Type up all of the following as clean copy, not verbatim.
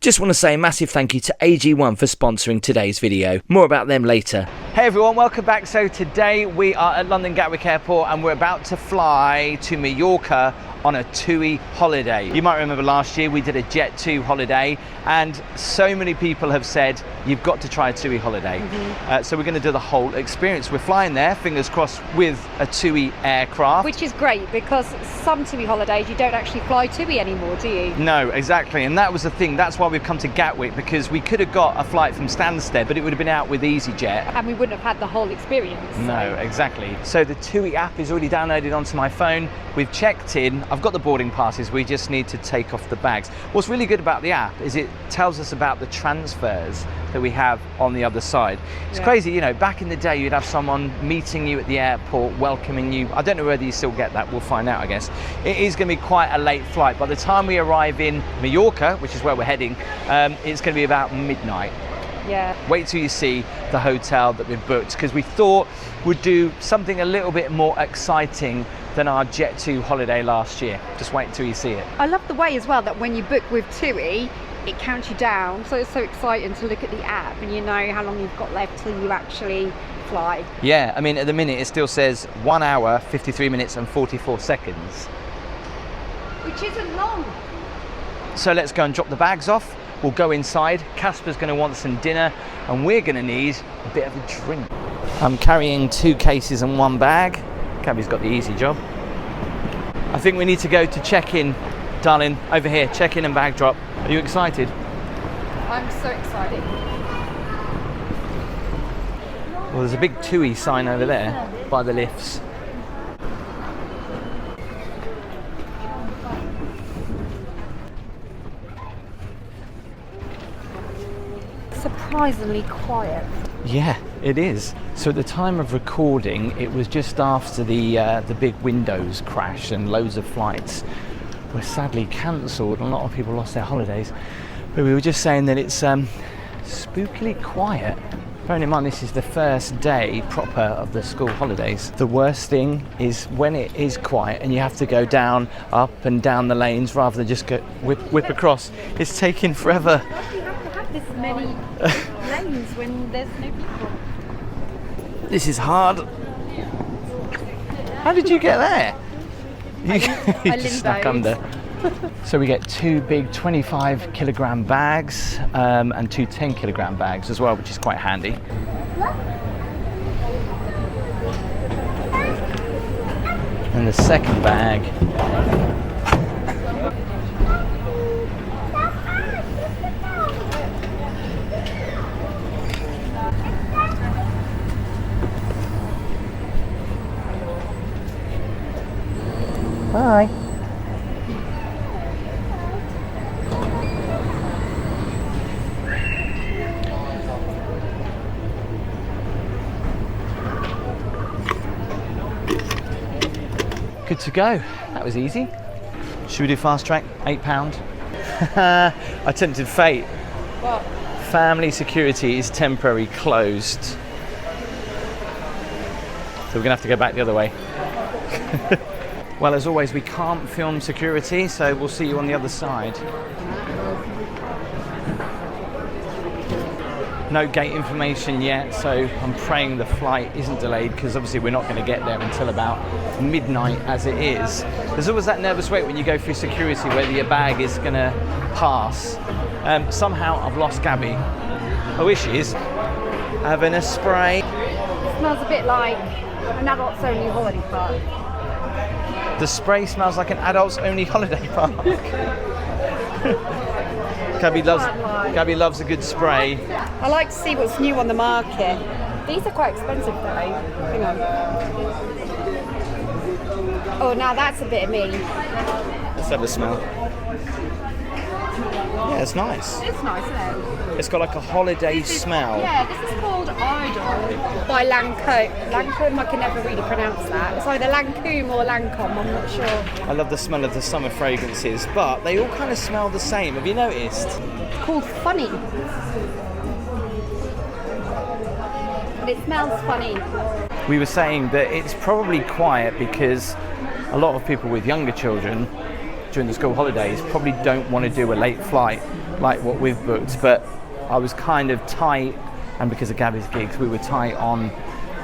Just want to say a massive thank you to AG1 for sponsoring today's video. More about them later. Hey everyone, welcome back. So today we are at London Gatwick Airport and we're about to fly to Mallorca on a TUI holiday. You might remember last year we did a Jet 2 holiday and so many people have said you've got to try a TUI holiday. So we're going to do the whole experience. We're flying there, fingers crossed, with a TUI aircraft. Which is great because some TUI holidays you don't actually fly TUI anymore, do you? No, exactly, and that was the thing. That's why we've come to Gatwick, because we could have got a flight from Stansted, but it would have been out with EasyJet. And we wouldn't have had the whole experience. No, exactly. So the TUI app is already downloaded onto my phone. We've checked in. I've got the boarding passes. We just need to take off the bags. What's really good about the app is it tells us about the transfers that we have on the other side. It's crazy, you know, back in the day you'd have someone meeting you at the airport, welcoming you. I don't know whether you still get that. We'll find out, I guess. It is going to be quite a late flight. By the time we arrive in Mallorca, which is where we're heading, it's going to be about midnight. Yeah. Wait till you see the hotel that we've booked, because we thought we'd do something a little bit more exciting than our Jet 2 holiday last year. Just wait till you see it. I love the way as well that when you book with TUI, it counts you down. So it's so exciting to look at the app and you know how long you've got left till you actually fly. Yeah, I mean, at the minute it still says 1 hour, 53 minutes and 44 seconds. Which isn't long. So let's go and drop the bags off. We'll go inside. Casper's going to want some dinner and we're going to need a bit of a drink. I'm carrying 2 cases and 1 bag. Gaby's got the easy job. I think we need to go to check-in, darling. Over here, check-in and bag drop. Are you excited? I'm so excited. Well, there's a big TUI sign over there by the lifts. Surprisingly quiet. Yeah, it is. So at the time of recording, it was just after the big Windows crash and loads of flights were sadly cancelled. A lot of people lost their holidays. But we were just saying that it's spookily quiet. Bearing in mind this is the first day proper of the school holidays. The worst thing is when it is quiet and you have to go down, up and down the lanes rather than just go whip across. It's taking forever. Why do you have to have this many lanes when there's no people? This is hard. How did you get there? You just stuck under. So we get 2 big 25 kilogram bags and 2 10 kilogram bags as well, which is quite handy. And the second bag. Bye. Good to go. That was easy. Should we do fast track? £8. I tempted fate. What? Family security is temporarily closed. So we're gonna have to go back the other way. Well, as always, we can't film security, so we'll see you on the other side. No gate information yet, so I'm praying the flight isn't delayed, because obviously we're not going to get there until about midnight as it is. There's always that nervous wait when you go through security whether your bag is going to pass. Somehow I've lost Gaby. Oh, here she is. Having a spray. It smells a bit like an adults only holiday park. The spray smells like an adults only holiday park. Gaby loves a good spray. I like to see what's new on the market. These are quite expensive though. Hang on. Oh, now that's a bit of me. Let's have a smell. Yeah, it's nice. It's nice, isn't it? It's got like a holiday smell. Yeah, this is called Idol by Lancôme. Lancôme, I can never really pronounce that. It's either Lancôme or Lancôme, I'm not sure. I love the smell of the summer fragrances, but they all kind of smell the same. Have you noticed? It's called Funny. And it smells funny. We were saying that it's probably quiet because a lot of people with younger children during the school holidays probably don't want to do a late flight like what we've booked, but I was kind of tight, and because of Gaby's gigs, we were tight on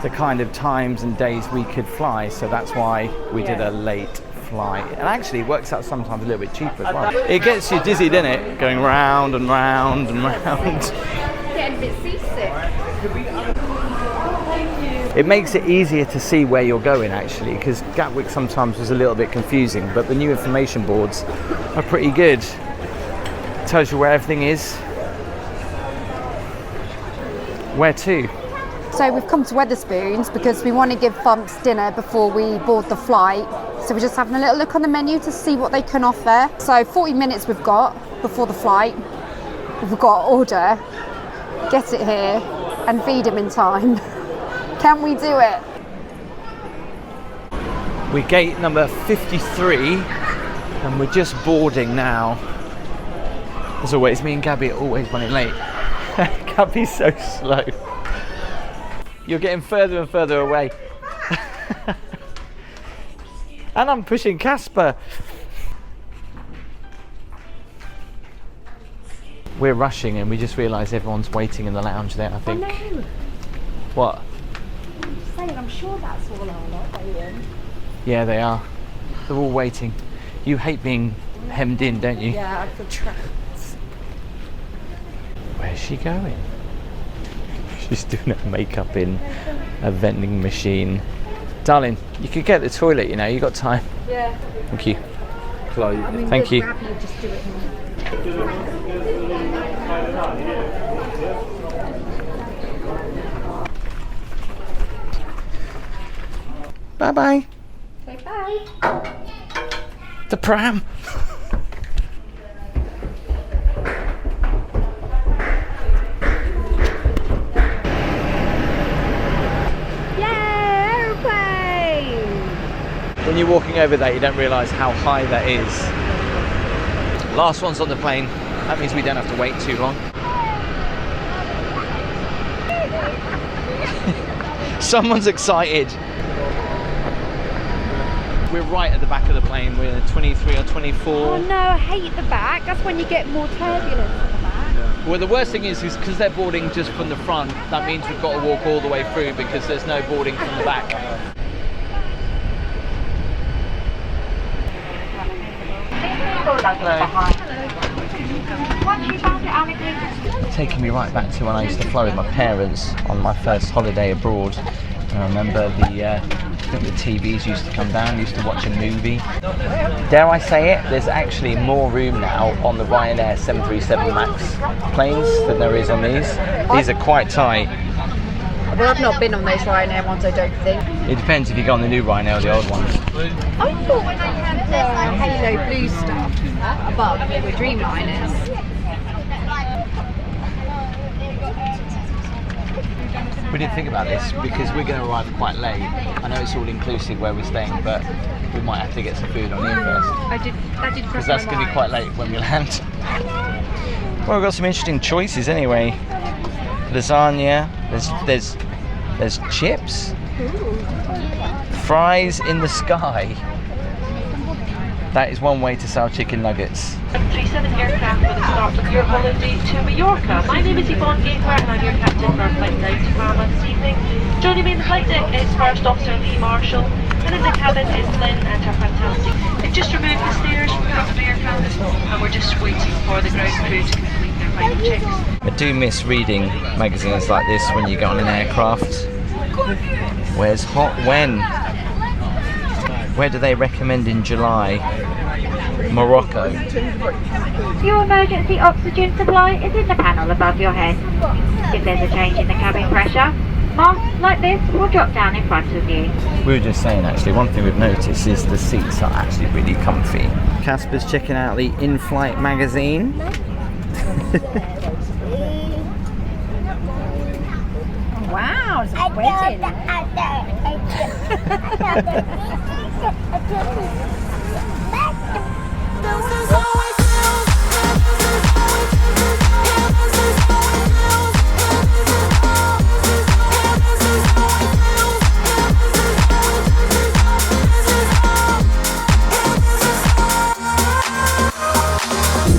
the kind of times and days we could fly, so that's why we did a late flight. And actually it works out sometimes a little bit cheaper as well. It gets you dizzy, doesn't it? Going round and round and round. Getting a bit seasick. It makes it easier to see where you're going actually, because Gatwick sometimes was a little bit confusing, but the new information boards are pretty good. Tells you where everything is. Where to? So we've come to Wetherspoons because we want to give Bumps dinner before we board the flight. So we're just having a little look on the menu to see what they can offer. So 40 minutes we've got before the flight. We've got to order, get it here and feed him in time. Can we do it? We're gate number 53 and we're just boarding now. As always, me and Gaby are always running late. Gaby's so slow. You're getting further and further away. And I'm pushing Casper. We're rushing and we just realised everyone's waiting in the lounge there, I think. Oh no. What? I'm sure that's all our lot waiting. Yeah, they are. They're all waiting. You hate being hemmed in, don't you? Yeah, I feel trapped. Where's she going? She's doing her makeup in a vending machine. Darling, you could get the toilet, you know, you got time. Yeah. Thank you. I mean, Thank you. Grab you, just do it here. Bye bye. Say bye. The pram. Yay, aeroplane! When you're walking over that, you don't realise how high that is. Last one's on the plane. That means we don't have to wait too long. Someone's excited. We're right at the back of the plane. We're 23 or 24. Oh no, I hate the back. That's when you get more turbulence at the back. Well, the worst thing is because they're boarding just from the front, that means we've got to walk all the way through because there's no boarding from the back. Taking me right back to when I used to fly with my parents on my first holiday abroad. And I remember I think the TVs used to come down, used to watch a movie. Dare I say it, there's actually more room now on the Ryanair 737 MAX planes than there is on these. These are quite tight. Well, I've not been on those Ryanair ones, I don't think. It depends if you go on the new Ryanair or the old ones. I thought when I had the Halo Blue stuff above, they were Dreamliners. We didn't think about this because we're going to arrive quite late. I know it's all inclusive where we're staying, but we might have to get some food on here first. That did Because that's going to be quite late when we land. Well, we've got some interesting choices anyway. Lasagna, there's chips, fries in the sky. That is one way to sell chicken nuggets. 737 aircraft for the start of your holiday to Mallorca. My name is Yvonne Gatewer and I'm your captain for our flight down to Palma this evening. Joining me in the flight deck is First Officer Lee Marshall, and in the cabin is Lynn and her fantastic. They've just removed the stairs from the front of the aircraft and we're just waiting for the ground crew to complete their final checks. I do miss reading magazines like this when you get on an aircraft. Where's hot when? Where do they recommend in July? Morocco. Your emergency oxygen supply is in the panel above your head. If there's a change in the cabin pressure, masks like this will drop down in front of you. We were just saying actually, one thing we've noticed is the seats are actually really comfy. Casper's checking out the in-flight magazine. Wow, it's a wedding.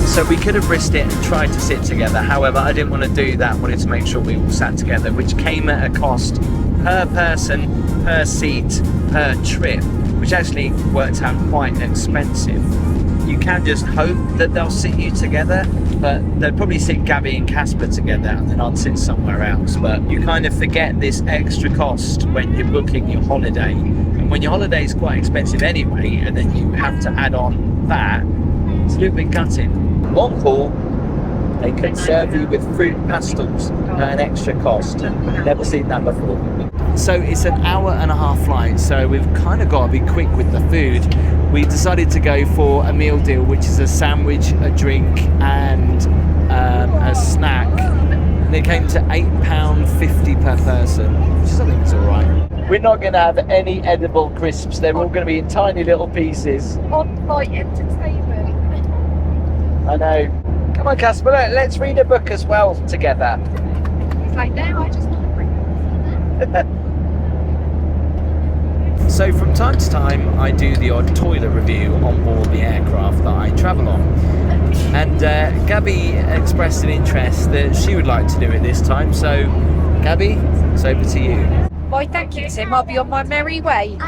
So So we could have risked it and tried to sit together. However, I didn't want to do that. I wanted to make sure we all sat together, which came at a cost per person, per seat, per trip, which actually worked out quite expensive. You can just hope that they'll sit you together, but they'll probably sit Gaby and Casper together and then I'd sit somewhere else. But you kind of forget this extra cost when you're booking your holiday. And when your holiday is quite expensive anyway, and then you have to add on that, it's a little bit gutting. One call, they can serve you with fruit pastels at an extra cost. Never seen that before. So it's an hour and a half flight, so we've kind of got to be quick with the food. We decided to go for a meal deal, which is a sandwich, a drink and a snack. And it came to £8.50 per person, which I think is all right. We're not going to have any edible crisps. They're all going to be in tiny little pieces. On-flight entertainment. I know. Come on, Casper, let's read a book as well together. It's like, no, I just want to bring it. So from time to time I do the odd toilet review on board the aircraft that I travel on, and Gaby expressed an interest that she would like to do it this time. So Gaby, it's over to you. Why, thank you, Tim. I'll be on my merry way.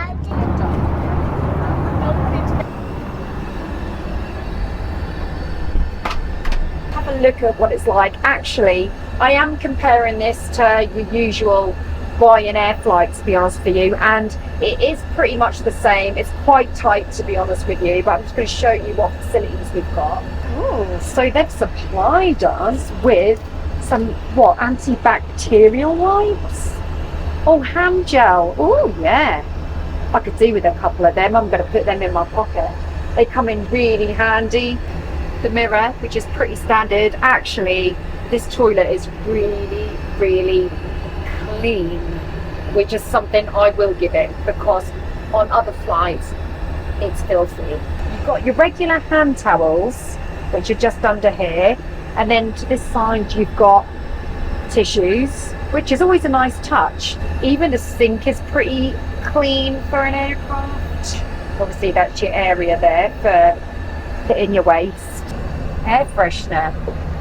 Have a look at what it's like. Actually, I am comparing this to your usual Ryanair flight, to be honest with you, and it is pretty much the same. It's quite tight, to be honest with you, but I'm just going to show you what facilities we've got. Oh, so they've supplied us with some antibacterial wipes. Oh, hand gel. Oh yeah, I could do with a couple of them. I'm going to put them in my pocket. They come in really handy. The mirror, which is pretty standard. Actually, this toilet is really clean, which is something I will give it, because on other flights it's filthy. You've got your regular hand towels, which are just under here, and then to this side you've got tissues, which is always a nice touch. Even the sink is pretty clean for an aircraft. Obviously that's your area there for putting your waste. Air freshener.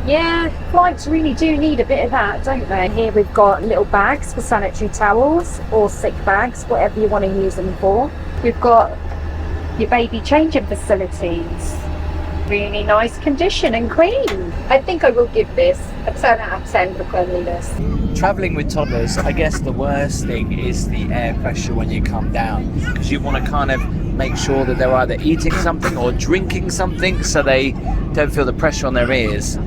Yeah, flights really do need a bit of that, don't they? Here we've got little bags for sanitary towels or sick bags, whatever you want to use them for. We've got your baby changing facilities. Really nice condition and clean. I think I will give this a 10 out of 10 for cleanliness. Travelling with toddlers, I guess the worst thing is the air pressure when you come down, because you want to kind of make sure that they're either eating something or drinking something so they don't feel the pressure on their ears.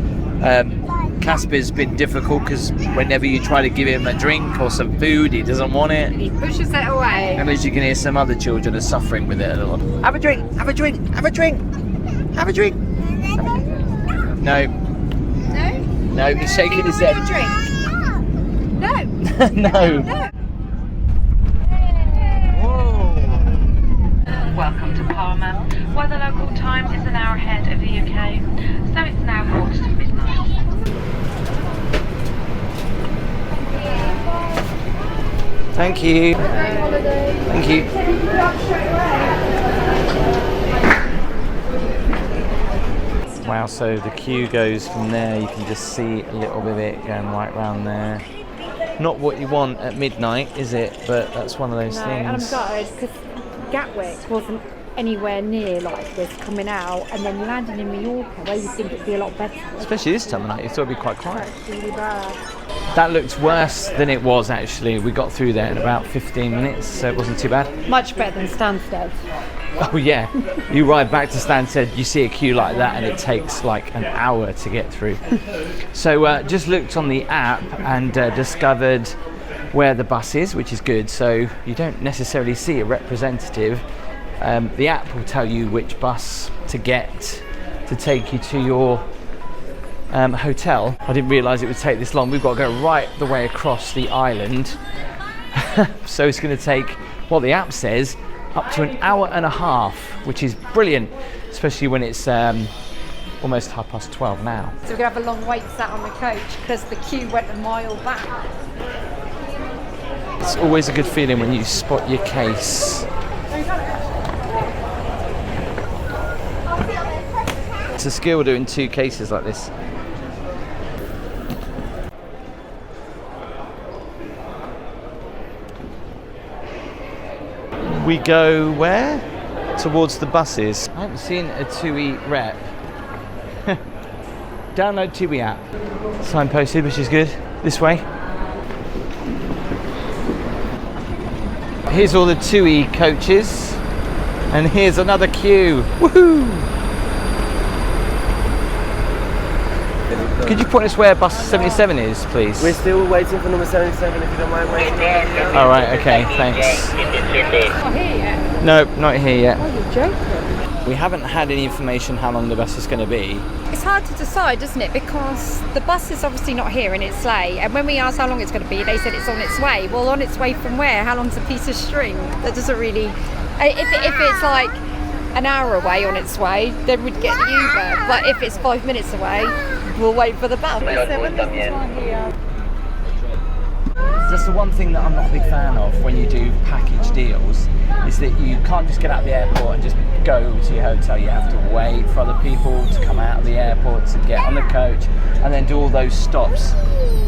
Casper's been difficult because whenever you try to give him a drink or some food, he doesn't want it. He pushes it away. And as you can hear, some other children are suffering with it a little. Have a drink, have a drink, have a drink, have a drink. No. No? No, he's shaking his head. No. No. No. Welcome to Palma, where the local time is an hour ahead of the UK, so it's now quarter to midnight. Thank you. Thank you. Wow, so the queue goes from there, you can just see a little bit of it going right round there. Not what you want at midnight, is it? But that's one of those things. And I'm gutted because Gatwick wasn't anywhere near like this coming out, and then landing in Mallorca where you think it'd be a lot better. Especially this time of night, you thought it'd be quite quiet. It's really bad. That looked worse than it was actually. We got through there in about 15 minutes, so it wasn't too bad. Much better than Stansted. Oh yeah, you ride back to Stansted, you see a queue like that and it takes like an hour to get through. So just looked on the app and discovered where the bus is, which is good, so you don't necessarily see a representative. The app will tell you which bus to get to take you to your hotel. I didn't realise it would take this long. We've got to go right the way across the island. So it's going to take, what the app says, up to an hour and a half, which is brilliant, especially when it's almost 12:30 now. So we're going to have a long wait sat on the coach because the queue went a mile back. It's always a good feeling when you spot your case. a skill doing 2 cases like this. We go where? Towards the buses. I haven't seen a TUI rep. Download TUI app. Signposted, which is good. This way. Here's all the TUI coaches. And here's another queue. Woohoo! Could you point us where bus 77 is, please? We're still waiting for number 77 if you don't mind waiting. All right, okay, thanks. Not here yet. No, not here yet. Oh, you're joking. We haven't had any information how long the bus is going to be. It's hard to decide, isn't it? Because the bus is obviously not here and it's late. And when we asked how long it's going to be, they said it's on its way. Well, on its way from where? How long's a piece of string? That doesn't really... If it's like an hour away on its way, then we'd get the Uber. But if it's 5 minutes away, we'll wait for the bus. That's the one thing that I'm not a big fan of when you do package deals, is that you can't just get out of the airport and just go to your hotel. You have to wait for other people to come out of the airport to get on the coach and then do all those stops.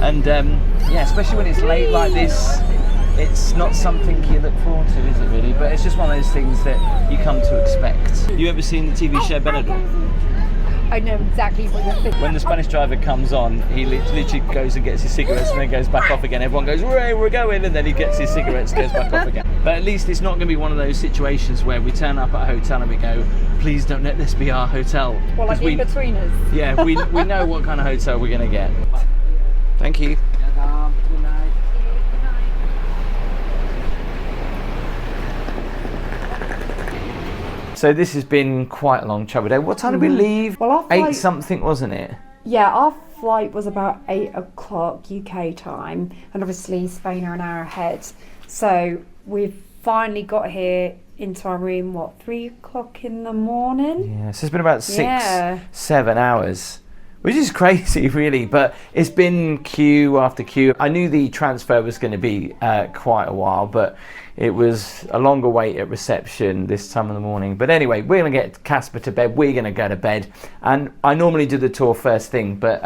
And yeah, especially when it's late like this, it's not something you look forward to, is it really? But it's just one of those things that you come to expect. You ever seen the TV show Benidorm? I know exactly what you're thinking. When the Spanish driver comes on, he literally goes and gets his cigarettes and then goes back off again. Everyone goes, "Hooray, we're going," and then he gets his cigarettes and goes back off again. But at least it's not going to be one of those situations where we turn up at a hotel and we go, "Please don't let this be our hotel." Well, like in-betweeners. Yeah, we know what kind of hotel we're going to get. Thank you. So this has been quite a long travel day. What time did we leave? Well, our flight- 8 something, wasn't it? Yeah, our flight was about 8 o'clock UK time, and obviously Spain are an hour ahead. So we've finally got here into our room, 3 o'clock in the morning? Yeah, so it's been about 7 hours, which is crazy really, but it's been queue after queue. I knew the transfer was going to be quite a while, but it was a longer wait at reception this time of the morning. But anyway, we're going to get Casper to bed. We're going to go to bed. And I normally do the tour first thing, but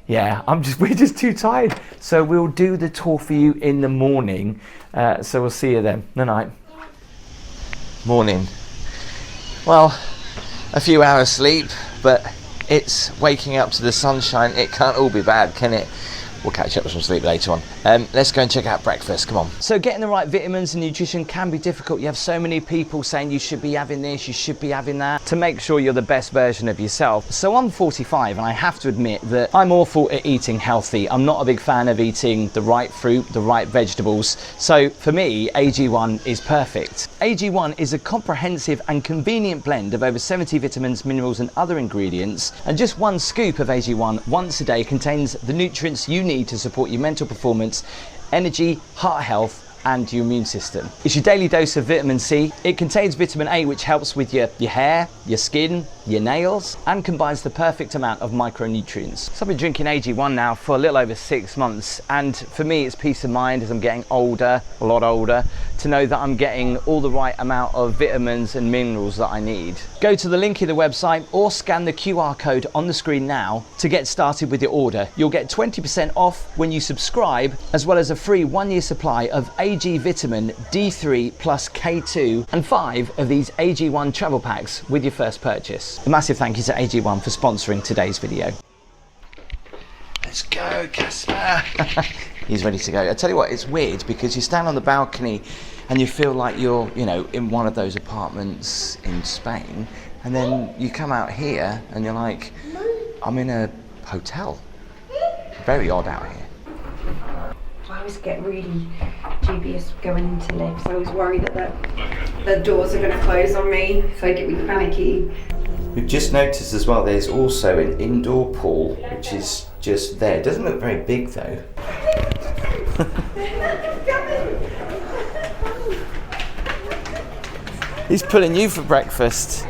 yeah, we're just too tired. So we'll do the tour for you in the morning. So we'll see you then. Good night. Morning. Well, a few hours sleep, but it's waking up to the sunshine. It can't all be bad, can it? We'll catch up with some sleep later on. Let's go and check out breakfast, come on. So getting the right vitamins and nutrition can be difficult. You have so many people saying you should be having this, you should be having that, to make sure you're the best version of yourself. So I'm 45 and I have to admit that I'm awful at eating healthy. I'm not a big fan of eating the right fruit, the right vegetables. So for me, AG1 is perfect. AG1 is a comprehensive and convenient blend of over 70 vitamins, minerals and other ingredients. And just 1 scoop of AG1 once a day contains the nutrients you need to support your mental performance, energy, heart health and your immune system. It's your daily dose of vitamin C. It contains vitamin A, which helps with your hair, your skin, your nails, and combines the perfect amount of micronutrients. So I've been drinking AG1 now for a little over 6 months, and for me it's peace of mind as I'm getting older, a lot older, to know that I'm getting all the right amount of vitamins and minerals that I need. Go to the link in the website or scan the QR code on the screen now to get started with your order. You'll get 20% off when you subscribe, as well as a free 1-year supply of AG Vitamin D3 plus K2 and 5 of these AG1 travel packs with your first purchase. A massive thank you to AG1 for sponsoring today's video. Let's go, Casper. He's ready to go. I tell you what, it's weird because you stand on the balcony and you feel like you're, you know, in one of those apartments in Spain, and then you come out here and you're like, I'm in a hotel. Very odd out here. I always get really dubious going into lifts. I always worry that the doors are going to close on me, so I get really panicky. We've just noticed as well there's also an indoor pool which is just there. It doesn't look very big though. He's pulling you for breakfast.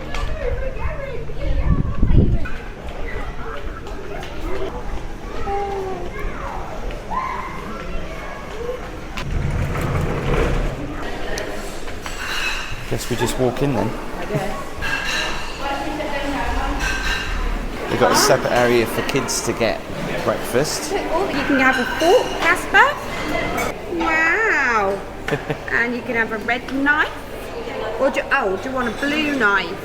Guess we just walk in then. We've got a separate area for kids to get breakfast. Oh, you can have a fork, Casper. Wow. And you can have a red knife. Or do you want a blue knife?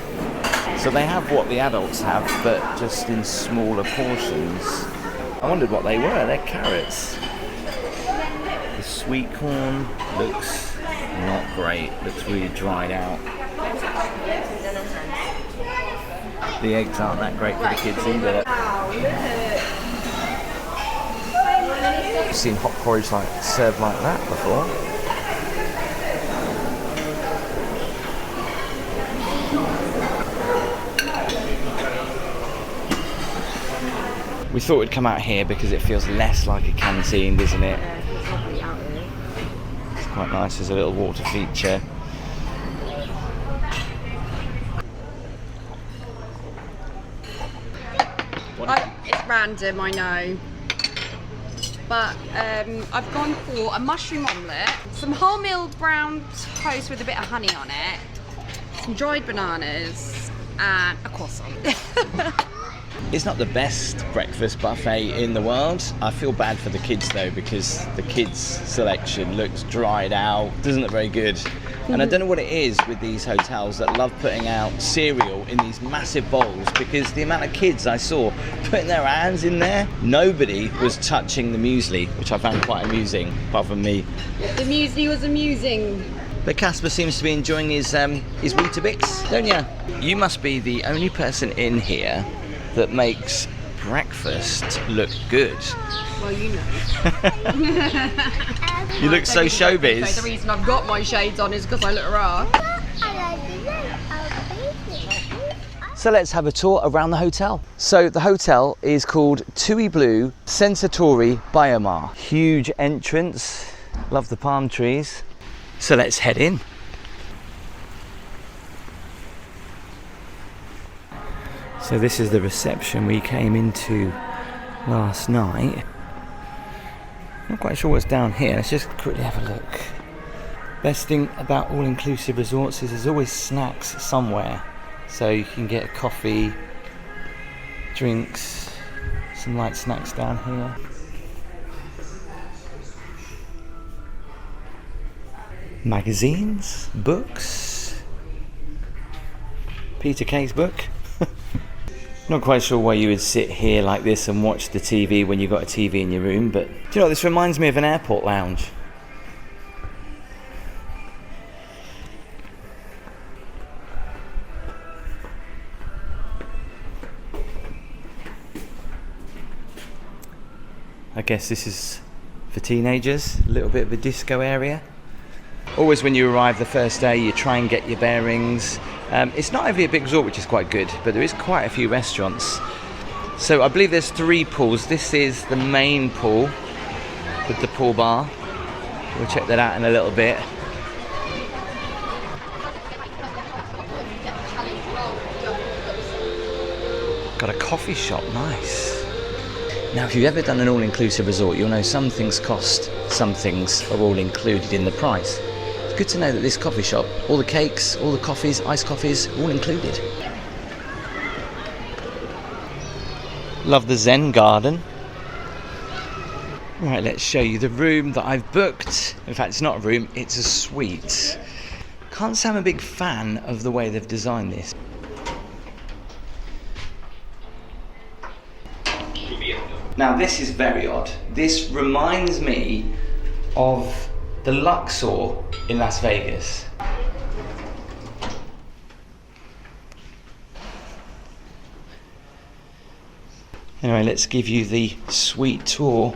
So they have what the adults have, but just in smaller portions. I wondered what they were. They're carrots. The sweet corn looks not great. Looks really dried out. The eggs aren't that great for the kids either. I've seen hot porridge served like that before. We thought we'd come out here because it feels less like a canteen, doesn't it? It's quite nice. There's a little water feature. It's random, I know. But I've gone for a mushroom omelette, some wholemeal brown toast with a bit of honey on it, some dried bananas, and a croissant. It's not the best breakfast buffet in the world. I feel bad for the kids though, because the kids' selection looks dried out, doesn't look very good. And I don't know what it is with these hotels that love putting out cereal in these massive bowls, because the amount of kids I saw putting their hands in there, nobody was touching the muesli, which I found quite amusing, apart from me. The muesli was amusing. But Casper seems to be enjoying his Weetabix, don't you? You must be the only person in here that makes breakfast look good. Well, you know. You look so showbiz. So the reason I've got my shades on is because I look raw. So let's have a tour around the hotel. So the hotel is called Tui Blue Sensatori Biomar. Huge entrance. Love the palm trees. So let's head in. So this is the reception we came into last night. Not quite sure what's down here. Let's just quickly have a look. Best thing about all-inclusive resorts is there's always snacks somewhere. So you can get a coffee, drinks, some light snacks down here. Magazines, books. Peter Kay's book. Not quite sure why you would sit here like this and watch the TV when you've got a TV in your room, but do you know what, this reminds me of an airport lounge. I guess this is for teenagers, a little bit of a disco area. Always when you arrive the first day, you try and get your bearings. It's not only a big resort, which is quite good, but there is quite a few restaurants. So I believe there's 3 pools. This is the main pool with the pool bar. We'll check that out in a little bit. Got a coffee shop, nice. Now, if you've ever done an all-inclusive resort, you'll know some things cost, some things are all included in the price. It's good to know that this coffee shop, all the cakes, all the coffees, iced coffees, all included. Love the Zen garden. Right, let's show you the room that I've booked. In fact, it's not a room, it's a suite. Can't say I'm a big fan of the way they've designed this. Now this is very odd. This reminds me of the Luxor in Las Vegas. Anyway, let's give you the suite tour.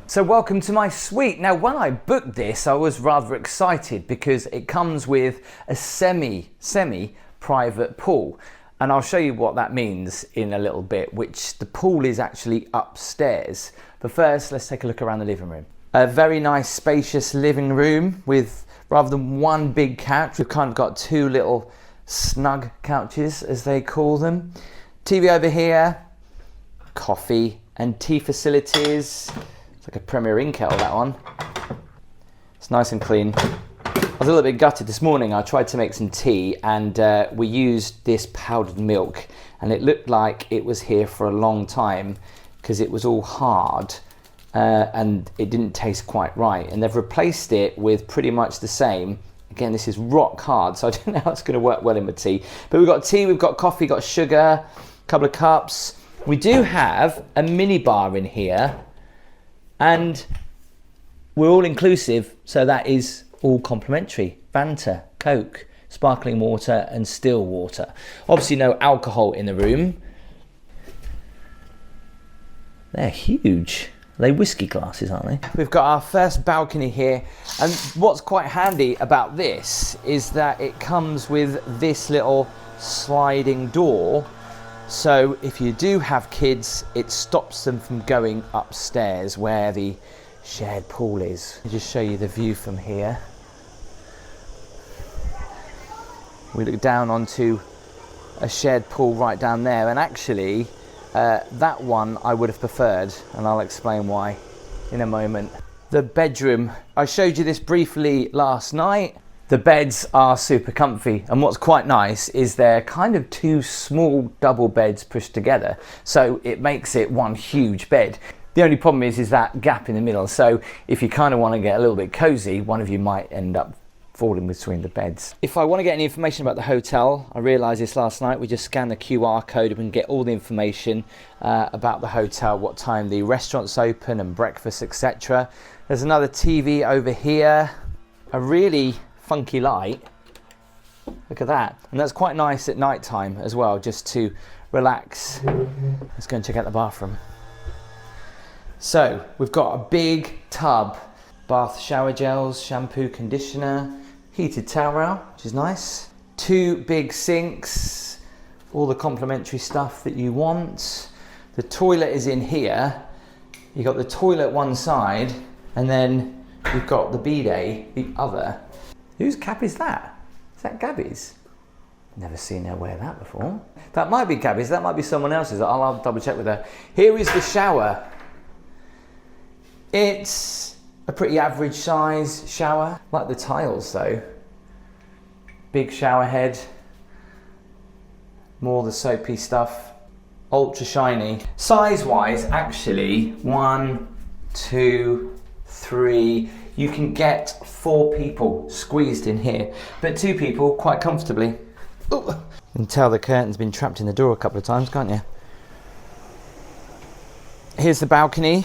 So welcome to my suite. Now when I booked this, I was rather excited because it comes with a semi-private pool. And I'll show you what that means in a little bit, which the pool is actually upstairs. But first, let's take a look around the living room. A very nice, spacious living room with, rather than one big couch, we've kind of got 2 little snug couches, as they call them. TV over here, coffee and tea facilities. It's like a Premier Inn kettle, that one. It's nice and clean. I was a little bit gutted this morning. I tried to make some tea and we used this powdered milk, and it looked like it was here for a long time because it was all hard and it didn't taste quite right. And they've replaced it with pretty much the same. Again, this is rock hard, so I don't know how it's going to work well in my tea. But we've got tea, we've got coffee, got sugar, a couple of cups. We do have a mini bar in here, and we're all inclusive, so that is all complimentary. Fanta, Coke, sparkling water and still water. Obviously no alcohol in the room. They're huge. They're whiskey glasses, aren't they? We've got our first balcony here, and what's quite handy about this is that it comes with this little sliding door, so if you do have kids, it stops them from going upstairs where the shared pool is. I'll just show you the view from here. We look down onto a shared pool right down there, and actually that one I would have preferred, and I'll explain why in a moment. The bedroom, I showed you this briefly last night. The beds are super comfy, and what's quite nice is they're kind of two small double beds pushed together, so it makes it one huge bed. The only problem is that gap in the middle, so if you kind of want to get a little bit cozy, one of you might end up falling between the beds. If I want to get any information about the hotel, I realised this last night, we just scan the QR code and we can get all the information about the hotel, what time the restaurant's open and breakfast, etc. There's another TV over here, a really funky light. Look at that. And that's quite nice at night time as well, just to relax. Let's go and check out the bathroom. So we've got a big tub, bath shower gels, shampoo, conditioner, heated towel rail, which is nice. Two big sinks, all the complimentary stuff that you want. The toilet is in here. You've got the toilet one side, and then you've got the bidet the other. Whose cap is that? Is that Gaby's? Never seen her wear that before. That might be Gaby's, that might be someone else's. I'll double check with her. Here is the shower. It's a pretty average size shower. Like the tiles though. Big shower head. More the soapy stuff. Ultra shiny. Size wise, actually, 1, 2, 3. You can get 4 people squeezed in here, but 2 people quite comfortably. Ooh. You can tell the curtain's been trapped in the door a couple of times, can't you? Here's the balcony.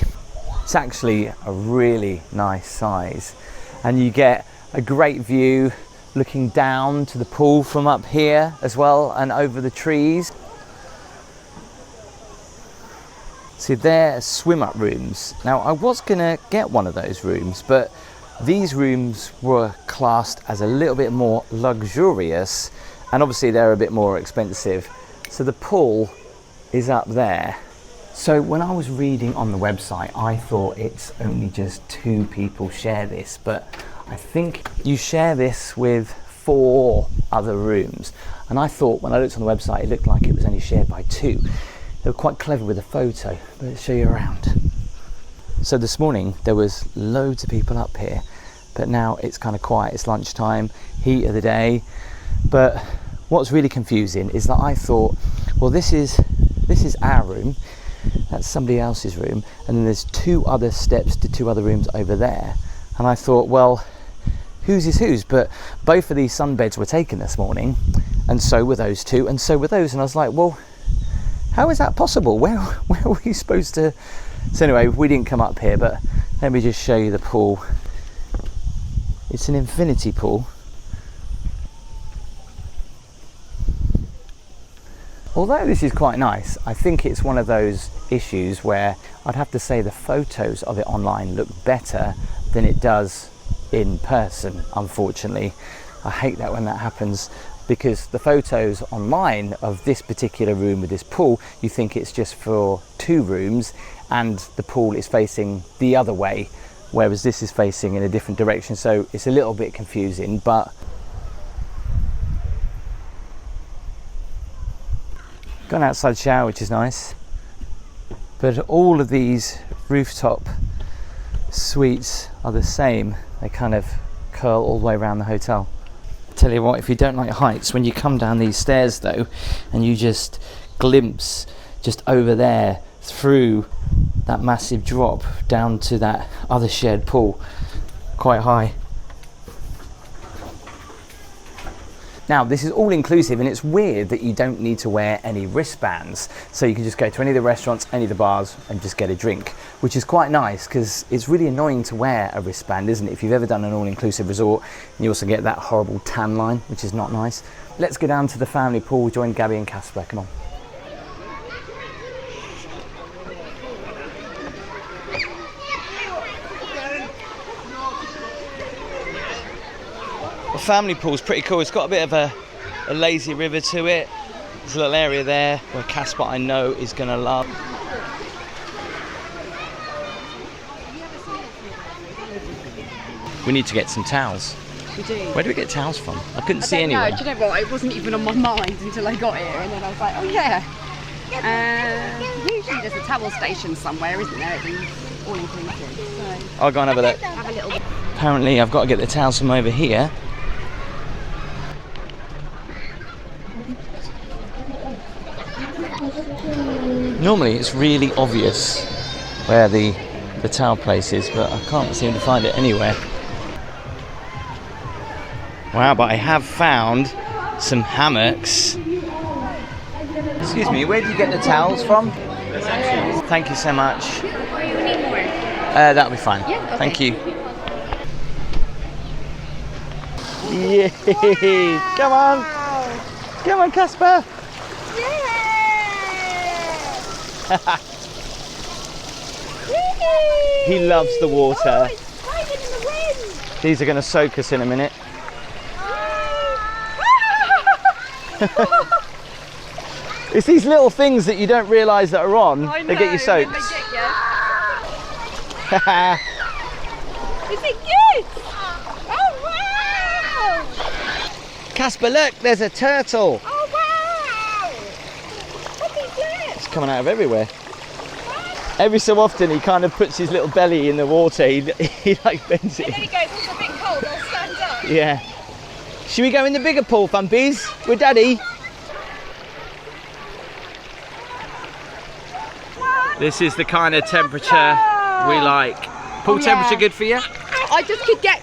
It's actually a really nice size, and you get a great view looking down to the pool from up here as well, and over the trees. See, they're swim up rooms. Now I was gonna get one of those rooms, but these rooms were classed as a little bit more luxurious, and obviously they're a bit more expensive. So the pool is up there. So when I was reading on the website, I thought it's only just 2 people share this, but I think you share this with 4 other rooms. And I thought when I looked on the website, it looked like it was only shared by 2. They were quite clever with the photo, but let's show you around. So this morning there was loads of people up here, but now it's kind of quiet. It's lunchtime, heat of the day. But what's really confusing is that I thought, well, this is our room. That's somebody else's room, and then there's 2 other steps to 2 other rooms over there, and I thought, well, whose is whose? But both of these sunbeds were taken this morning, and so were those 2, and so were those, and I was like, well, how is that possible? Where were we supposed to? So anyway, we didn't come up here, but let me just show you the pool. It's an infinity pool. Although this is quite nice, I think it's one of those issues where I'd have to say the photos of it online look better than it does in person, unfortunately. I hate that when that happens, because the photos online of this particular room with this pool, you think it's just for 2 rooms and the pool is facing the other way, whereas this is facing in a different direction, so it's a little bit confusing. But got an outside shower, which is nice. But all of these rooftop suites are the same. They kind of curl all the way around the hotel. Tell you what, if you don't like heights, when you come down these stairs though, and you just glimpse just over there through that massive drop down to that other shared pool, quite high. Now, this is all inclusive, and it's weird that you don't need to wear any wristbands. So you can just go to any of the restaurants, any of the bars, and just get a drink, which is quite nice because it's really annoying to wear a wristband, isn't it? If you've ever done an all-inclusive resort, you also get that horrible tan line, which is not nice. Let's go down to the family pool, join Gaby and Casper. Come on. The family pool's pretty cool. It's got a bit of a lazy river to it. There's a little area there where Casper, I know, is going to love. We need to get some towels. We do. Where do we get towels from? I couldn't see anywhere. No, do you know what? It wasn't even on my mind until I got here, and then I was like, oh yeah. Usually there's a towel station somewhere, isn't there? It's all inclusive. So I'll go and have a look. have a little. Apparently I've got to get the towels from over here. Normally it's really obvious where the towel place is, but I can't seem to find it anywhere. Wow, but I have found some hammocks. Excuse me, where do you get the towels from? Thank you so much. That'll be fine. Yeah, okay. Thank you. Yay! Come on! Come on, Casper! He loves the water. These are going to soak us in a minute. It's these little things that you don't realise that are on that get you soaked. Is it good? Oh wow! Casper, look, there's a turtle. Oh wow! What is it? It's coming out of everywhere. Every so often he kind of puts his little belly in the water. He like bends it. And then he goes, it's a bit cold, I'll stand up. Yeah. Should we go in the bigger pool, Thumpies? With Daddy? This is the kind of temperature we like. Pool temperature good for you? I just could get.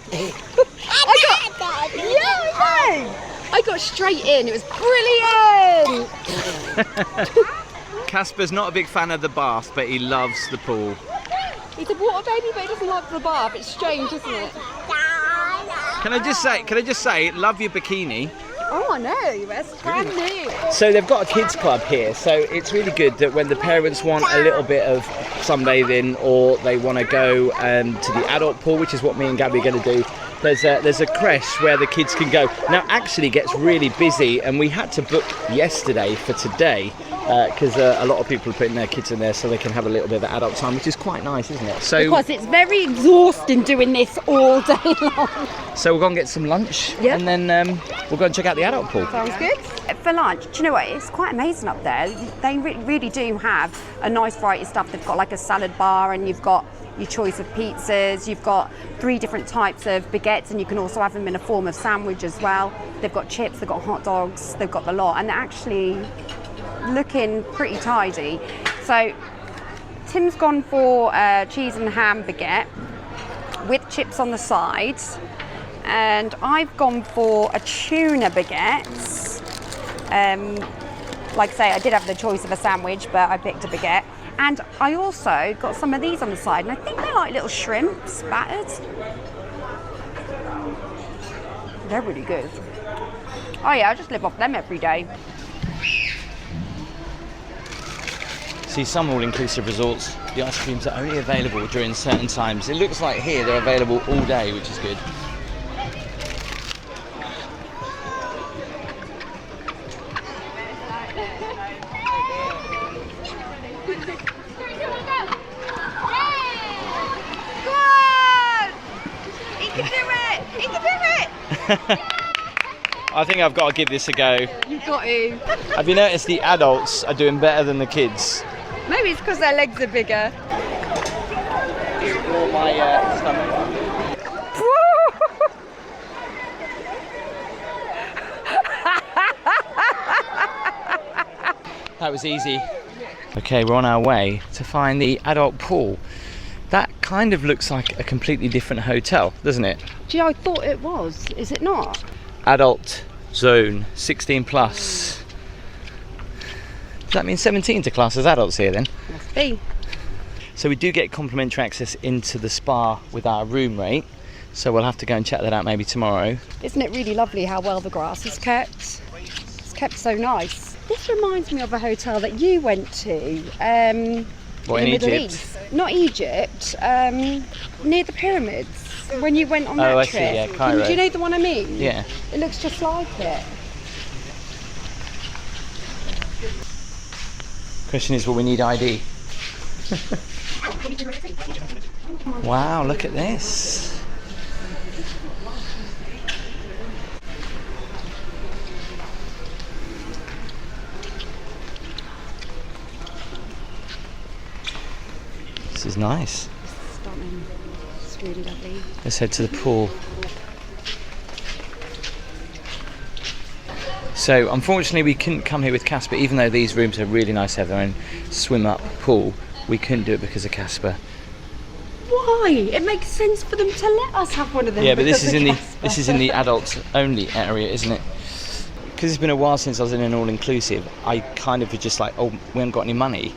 I got straight in. It was brilliant. Casper's not a big fan of the bath, but he loves the pool. He's a water baby, but he doesn't like the bath. It's strange, isn't it? Can I just say, love your bikini. Oh, I know. That's brand new. So they've got a kids club here, so it's really good that when the parents want a little bit of sunbathing or they want to go to the adult pool, which is what me and Gaby are going to do, there's a creche where the kids can go. Now actually it gets really busy, and we had to book yesterday for today because a lot of people are putting their kids in there so they can have a little bit of adult time, which is quite nice, isn't it? So Because it's very exhausting doing this all day long. So we'll go and get some lunch, Yep. and then we'll go and check out the adult pool. Sounds good. For lunch, do you know what? It's quite amazing up there. They really do have a nice variety of stuff. They've got like a salad bar, and you've got your choice of pizzas. You've got 3 different types of baguettes, and you can also have them in a form of sandwich as well. They've got chips, they've got hot dogs, they've got the lot, and they're actually looking pretty tidy. So Tim's gone for cheese and ham baguette with chips on the sides, and I've gone for a tuna baguette. Like I say, I did have the choice of a sandwich, but I picked a baguette. And I also got some of these on the side, and I think they're like little shrimps battered. They're really good. Oh yeah, I just live off them every day. See, some all-inclusive resorts, the ice creams are only available during certain times. It looks like here they're available all day, which is good. I think I've got to give this a go. You've got to. Have you noticed the adults are doing better than the kids? Maybe it's because their legs are bigger. Explore my stomach. That was easy. Okay, we're on our way to find the adult pool. That kind of looks like a completely different hotel, doesn't it? Gee, I thought it was. Is it not? Adult zone, 16 plus. Does that mean 17 to class as adults here then? Must be. So we do get complimentary access into the spa with our room rate. So we'll have to go and check that out maybe tomorrow. Isn't it really lovely how well the grass is kept? It's kept so nice. This reminds me of a hotel that you went to in the Middle East. Not Egypt, near the pyramids. When you went on that I trip. see, yeah, Cairo. Do you know the one I mean? Yeah. It looks just like it. Question is, will we need ID? Wow, look at this. This is nice. Stunning. It's really lovely. Let's head to the pool. So unfortunately we couldn't come here with Casper, even though these rooms are really nice to have their own swim up pool. We couldn't do it because of Casper. Why? It makes sense for them to let us have one of them. Yeah, but this is because of in the adults only area, isn't it? Because it's been a while since I was in an all-inclusive, I kind of was just like, oh, we haven't got any money.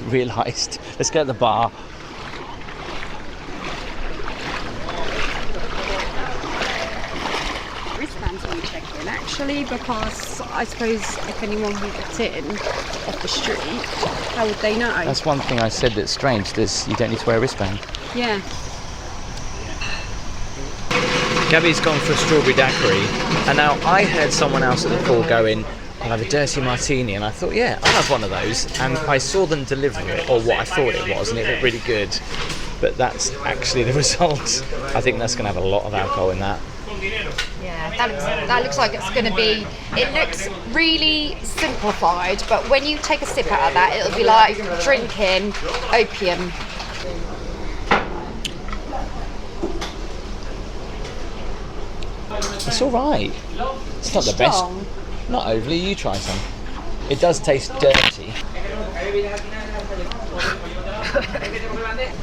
Realised. Let's go to the bar. wristbands when you check in, actually, because I suppose if anyone walked in off the street, how would they know? That's one thing I said that's strange. You don't need to wear a wristband. Yeah. Gaby's gone for a strawberry daiquiri, and now I heard someone else at the pool going, I'll have a dirty martini, and I thought, yeah, I'll have one of those, and I saw them deliver it, or what I thought it was, and it looked really good, but that's actually the result. I think that's going to have a lot of alcohol in that. Yeah, that looks like it's going to be, it looks really simplified, but when you take a sip out of that, it'll be like drinking opium. It's all right. It's not the best. Not overly. You try some. It does taste dirty.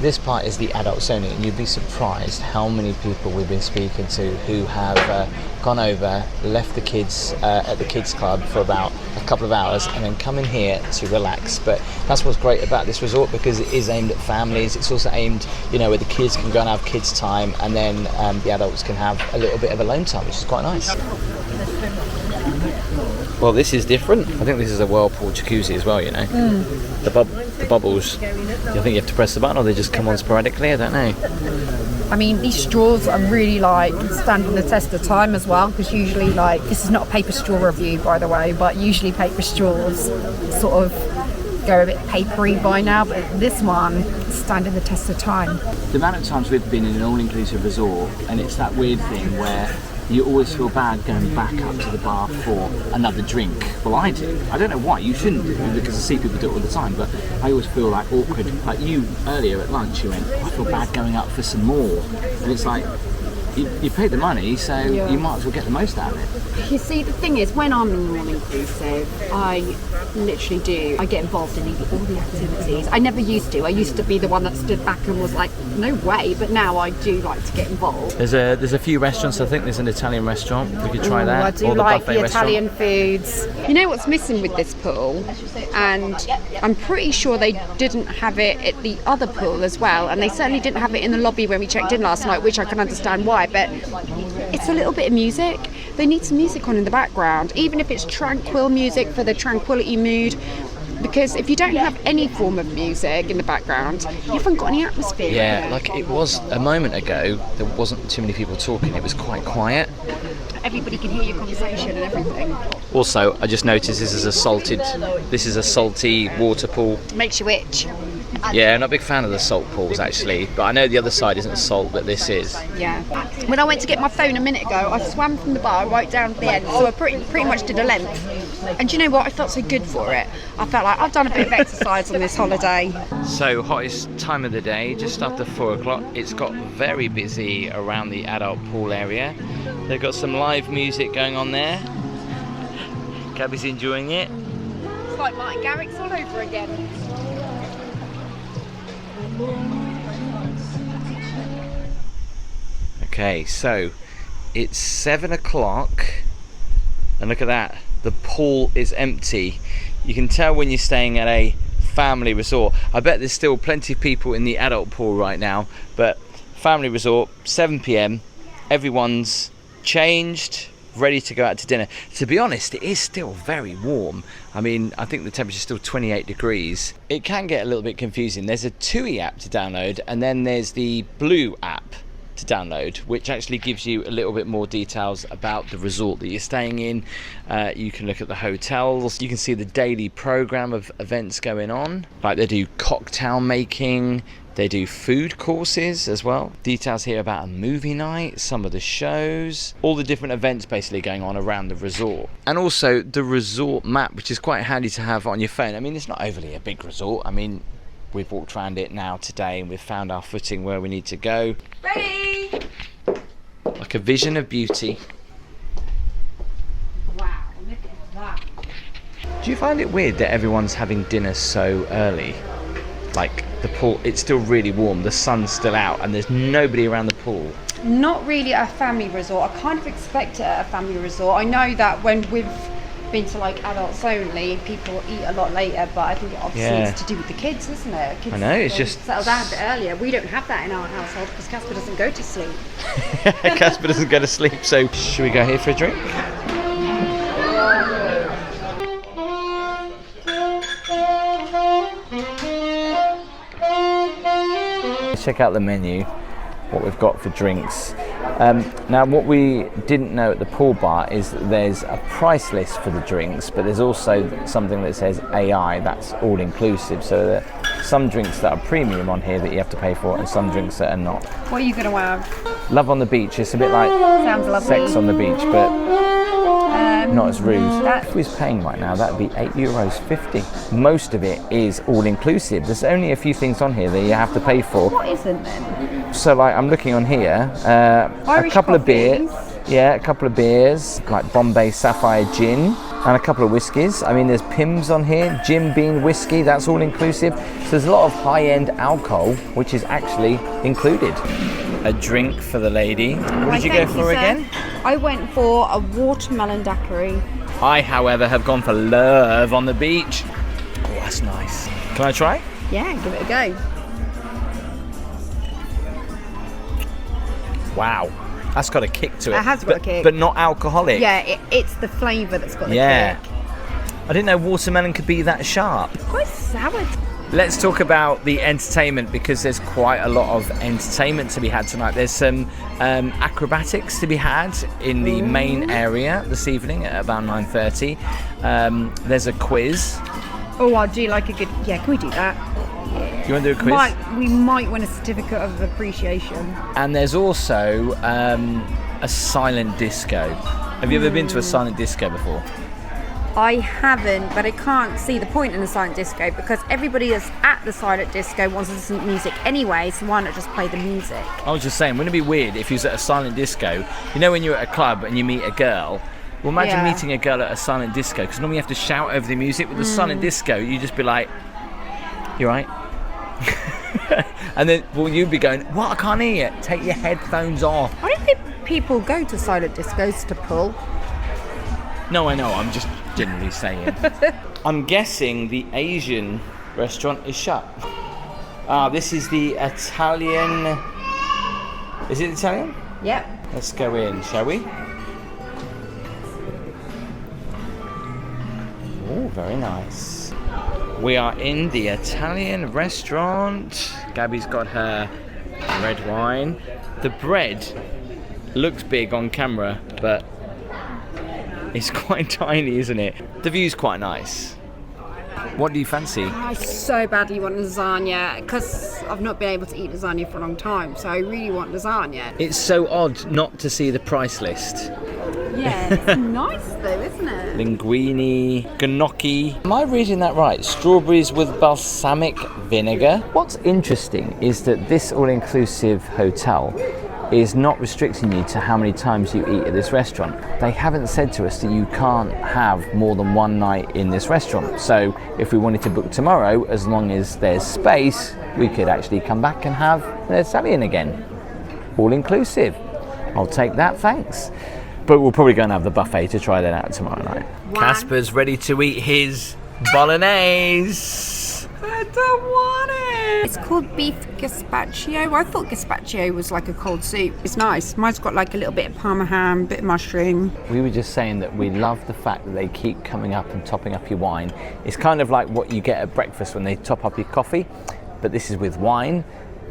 This part is the adults only, and you'd be surprised how many people we've been speaking to who have gone over, left the kids at the kids club for about a couple of hours, and then come in here to relax. But that's what's great about this resort, because it is aimed at families. It's also aimed, where the kids can go and have kids time, and then the adults can have a little bit of alone time, which is quite nice. Well, this is different. I think this is a whirlpool jacuzzi as well, The bubbles. Do you think you have to press the button, or they just come on sporadically? I don't know. I mean, these straws are really standing the test of time as well, because usually this is not a paper straw review, by the way, but usually paper straws sort of go a bit papery by now, but this one is standing the test of time. The amount of times we've been in an all-inclusive resort, and it's that weird thing where you always feel bad going back up to the bar for another drink. Well, I do. I don't know why. You shouldn't do, because I see people do it all the time, but I always feel awkward. Like you earlier at lunch, you went, I feel bad going up for some more. And it's like, you paid the money, so you might as well get the most out of it. You see, the thing is, when I'm in an all-inclusive, I literally do. I get involved in all the activities. I never used to. I used to be the one that stood back and was like, no way. But now I do like to get involved. There's a few restaurants. I think there's an Italian restaurant. We could try that. I do like the Italian foods. You know what's missing with this pool? And I'm pretty sure they didn't have it at the other pool as well. And they certainly didn't have it in the lobby when we checked in last night, which I can understand why. But it's a little bit of music. They need some music on in the background, even if it's tranquil music for the tranquility mood, because if you don't have any form of music in the background, you haven't got any atmosphere. Yeah, like it was a moment ago, there wasn't too many people talking. It was quite quiet. Everybody can hear your conversation and everything. Also, I just noticed this is a salty water pool. Makes you itch. Yeah, I'm not a big fan of the salt pools actually, but I know the other side isn't salt, but this is. Yeah. When I went to get my phone a minute ago, I swam from the bar right down to the end, so I pretty much did a length. And do you know what? I felt so good for it. I felt like I've done a bit of exercise on this holiday. So, hottest time of the day, just after 4 o'clock. It's got very busy around the adult pool area. They've got some live music going on there. Gaby's enjoying it. like Martin Garrix all over again. Okay, so it's 7 o'clock and look at that, the pool is empty. You can tell when you're staying at a family resort. I bet there's still plenty of people in the adult pool right now, but family resort, 7 p.m, everyone's changed, ready to go out to dinner. To be honest, it is still very warm. I mean, I think the temperature's still 28 degrees. It can get a little bit confusing. There's a TUI app to download, and then there's the Blue app to download, which actually gives you a little bit more details about the resort that you're staying in. You can look at the hotels, you can see the daily program of events going on, like they do cocktail making, they do food courses as well, details here about a movie night, some of the shows, all the different events basically going on around the resort, and also the resort map, which is quite handy to have on your phone. I mean, it's not overly a big resort. I mean, we've walked around it now today and we've found our footing where we need to go. Ready? Like a vision of beauty. Wow, look at that. Do you find it weird that everyone's having dinner so early? Like the pool, it's still really warm, the sun's still out and there's nobody around the pool. Not really a family resort. I kind of expect it at a family resort. I know that when we've been to like adults only, people eat a lot later, but I think it obviously is to do with the kids, isn't it? Kids, I know, it's just settle down a bit earlier. We don't have that in our household because Casper doesn't go to sleep. Casper doesn't go to sleep, so should we go here for a drink? Let's check out the menu, what we've got for drinks. Now what we didn't know at the pool bar is that there's a price list for the drinks, but there's also something that says AI, that's all inclusive, so there are some drinks that are premium on here that you have to pay for and some drinks that are not. What are you going to have? Love on the beach, it's a bit like Sounds lovely. sex on the beach, but not as rude. That- If we're paying right now, that'd be €8.50. Most of it is all inclusive. There's only a few things on here that you have to pay for. What isn't then? So like I'm looking on here, a Irish couple of coffees. beers, a couple of beers, like Bombay Sapphire Gin, and a couple of whiskies. I mean, there's Pimm's on here, Jim Beam whiskey, that's all inclusive. So there's a lot of high-end alcohol, which is actually included. A drink for the lady. What did you go for again? I went for a watermelon daiquiri. I, however, have gone for love on the beach. Oh, that's nice. Can I try? Yeah, give it a go. Wow, that's got a kick to it. It has got a kick. But not alcoholic. Yeah, it's the flavour that's got the kick. I didn't know watermelon could be that sharp. Quite sour. Let's talk about the entertainment, because there's quite a lot of entertainment to be had tonight. There's some acrobatics to be had in the main area this evening at about 9:30. There's a quiz. Oh, I do like a good... Yeah, can we do that? You want to do a quiz? We might win a certificate of appreciation. And there's also a silent disco. Have you ever been to a silent disco before? I haven't, but I can't see the point in the silent disco because everybody that's at the silent disco wants to listen to music anyway, so why not just play the music? I was just saying, wouldn't it be weird if you was at a silent disco? You know when you're at a club and you meet a girl? Well, imagine meeting a girl at a silent disco, because normally you have to shout over the music. With the silent disco, you just be like, "You right?" And then, well, you'd be going, "What? I can't hear you. Take your headphones off." I don't think people go to silent discos to pull. No, I know. I'm just generally saying. I'm guessing the Asian restaurant is shut. Ah, this is the Italian. Is it Italian? Yep. Let's go in, shall we? Oh, very nice. We are in the Italian restaurant. Gabby's got her red wine. The bread looks big on camera, but it's quite tiny, isn't it? The view's quite nice. What do you fancy? I so badly want lasagna because I've not been able to eat lasagna for a long time, so I really want lasagna. It's so odd not to see the price list. Yeah, it's nice though, isn't it? Linguine, gnocchi. Am I reading that right? Strawberries with balsamic vinegar. What's interesting is that this all-inclusive hotel is not restricting you to how many times you eat at this restaurant. They haven't said to us that you can't have more than one night in this restaurant. So if we wanted to book tomorrow, as long as there's space, we could actually come back and have the Italian again. All inclusive. I'll take that, thanks. But we'll probably go and have the buffet to try that out tomorrow night. Casper's ready to eat his bolognese. I don't want it. It's called beef gazpacho. I thought gazpacho was like a cold soup. It's nice. Mine's got like a little bit of parma ham, bit of mushroom. We were just saying that we love the fact that they keep coming up and topping up your wine. It's kind of like what you get at breakfast when they top up your coffee, but this is with wine.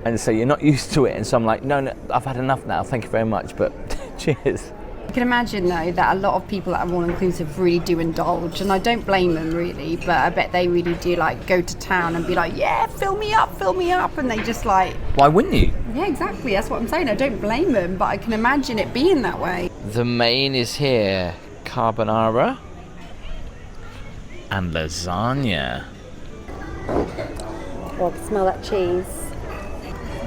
And so you're not used to it. And so I'm like, no, I've had enough now. Thank you very much, but cheers. I can imagine though that a lot of people that are all-inclusive really do indulge, and I don't blame them really, but I bet they really do like go to town and be like, yeah, fill me up, and they just like... Why wouldn't you? Yeah, exactly, that's what I'm saying. I don't blame them, but I can imagine it being that way. The main is here, carbonara and lasagna. Oh, I can smell that cheese.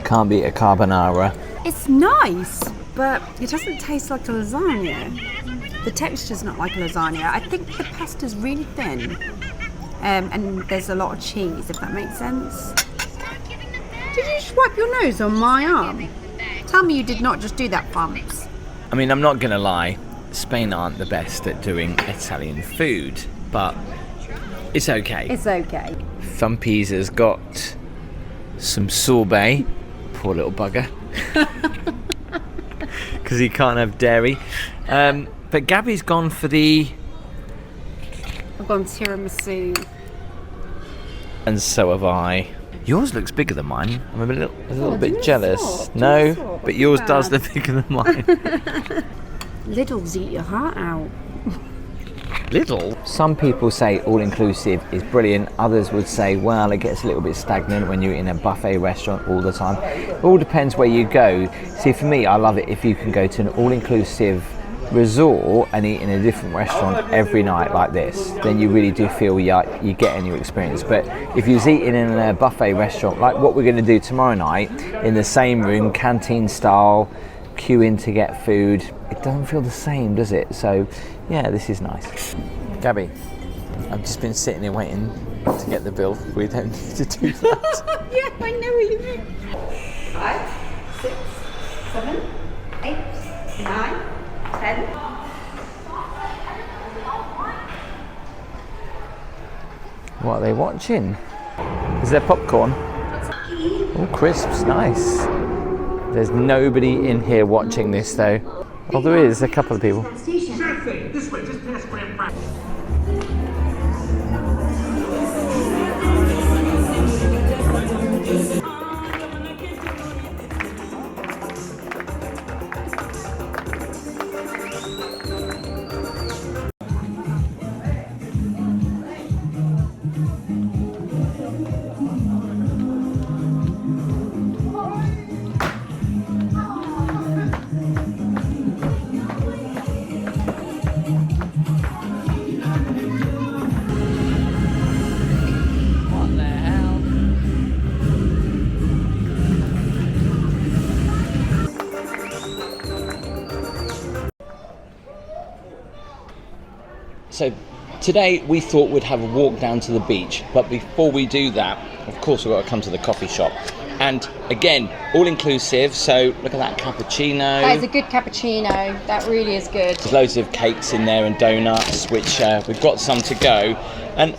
Can't beat a carbonara. It's nice, but it doesn't taste like a lasagna. The texture's not like a lasagna. I think the pasta's really thin, and there's a lot of cheese, if that makes sense. Did you just wipe your nose on my arm? Tell me you did not just do that, Bumps. I mean, I'm not gonna lie, Spain aren't the best at doing Italian food, but it's okay. It's okay. Thumpy's has got some sorbet, poor little bugger, because he can't have dairy. But Gaby's gone for the... I've gone tiramisu. And so have I. Yours looks bigger than mine. I'm a little bit jealous. No, but yours does look bigger than mine. Little's eat your heart out. Little? Some people say all-inclusive is brilliant. Others would say, well, it gets a little bit stagnant when you're in a buffet restaurant all the time. It all depends where you go. See, for me, I love it if you can go to an all-inclusive resort and eat in a different restaurant every night like this. Then you really do feel you get a new experience. But if you're eating in a buffet restaurant, like what we're going to do tomorrow night, in the same room, canteen style, queue in to get food, it doesn't feel the same, does it? So yeah, this is nice. Gaby, I've just been sitting here waiting to get the bill. We don't need to do that. Yeah, I know what you mean. 5, 6, 7, 8, 9, 10. What are they watching? Is there popcorn? Oh, crisps, nice. There's nobody in here watching this though. Oh, there is a couple of people. Sure thing. This way, just past Grand Prix. So today we thought we'd have a walk down to the beach, but before we do that, of course we've got to come to the coffee shop. And again, all inclusive, so look at that cappuccino. That is a good cappuccino, that really is good. There's loads of cakes in there and donuts, which we've got some to go. And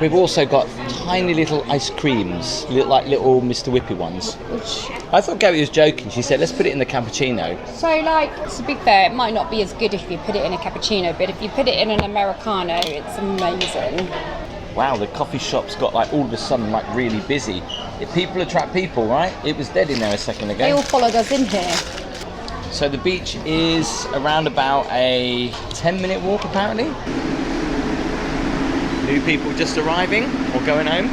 we've also got tiny little ice creams, like little Mr. Whippy ones. Which I thought Gaby was joking. She said, let's put it in the cappuccino. So like, to be fair, it might not be as good if you put it in a cappuccino, but if you put it in an Americano, it's amazing. Wow, the coffee shop's got like all of a sudden like really busy. If people attract people, right? It was dead in there a second ago. They all followed us in here. So the beach is around about a 10-minute walk apparently. New people just arriving or going home.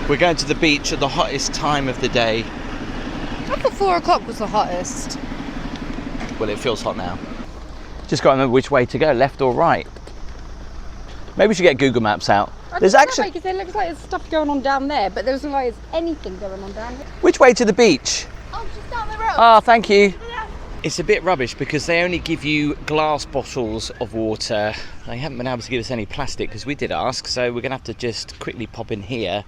We're going to the beach at the hottest time of the day. I thought 4 o'clock was the hottest. Well, it feels hot now. Just got to remember which way to go, left or right. Maybe we should get Google Maps out. There's actually... Because it looks like there's stuff going on down there, but there doesn't look like there's anything going on down here. Which way to the beach? Oh, just down the road. Oh, thank you. It's a bit rubbish because they only give you glass bottles of water. They haven't been able to give us any plastic because we did ask, so we're gonna have to just quickly pop in here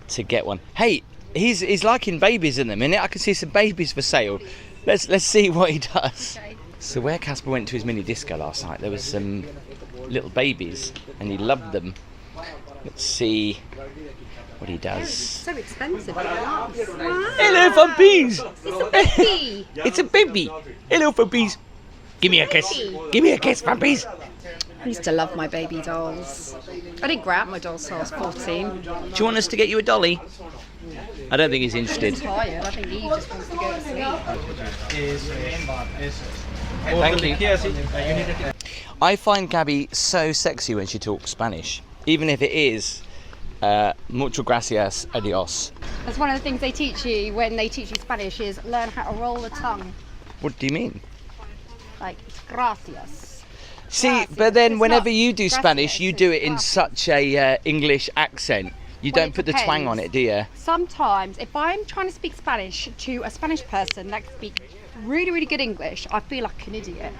to get one. Hey, he's liking babies in a minute. I can see some babies for sale. Let's see what he does. Okay. So where Casper went to his mini disco last night, there was some little babies and he loved them. Let's see what he does. So expensive. Wow. Hello, puppies. It's a baby. It's a baby. Hello, puppies. Give me a kiss. Give me a kiss, puppies. I used to love my baby dolls. I didn't grow up my dolls till I was 14. Do you want us to get you a dolly? I don't think he's interested. He's tired. I think he just wants to go to sleep. Thank you. I find Gaby so sexy when she talks Spanish, even if it is mucho gracias, adios. That's one of the things they teach you when they teach you Spanish is learn how to roll the tongue. What do you mean? Like, gracias. See, Gracias. but then It's whenever not you do Spanish, you do it in such a English accent. You Well, don't it put the twang on depends. it, do you? Sometimes, if I'm trying to speak Spanish to a Spanish person that can speak really, really good English, I feel like an idiot.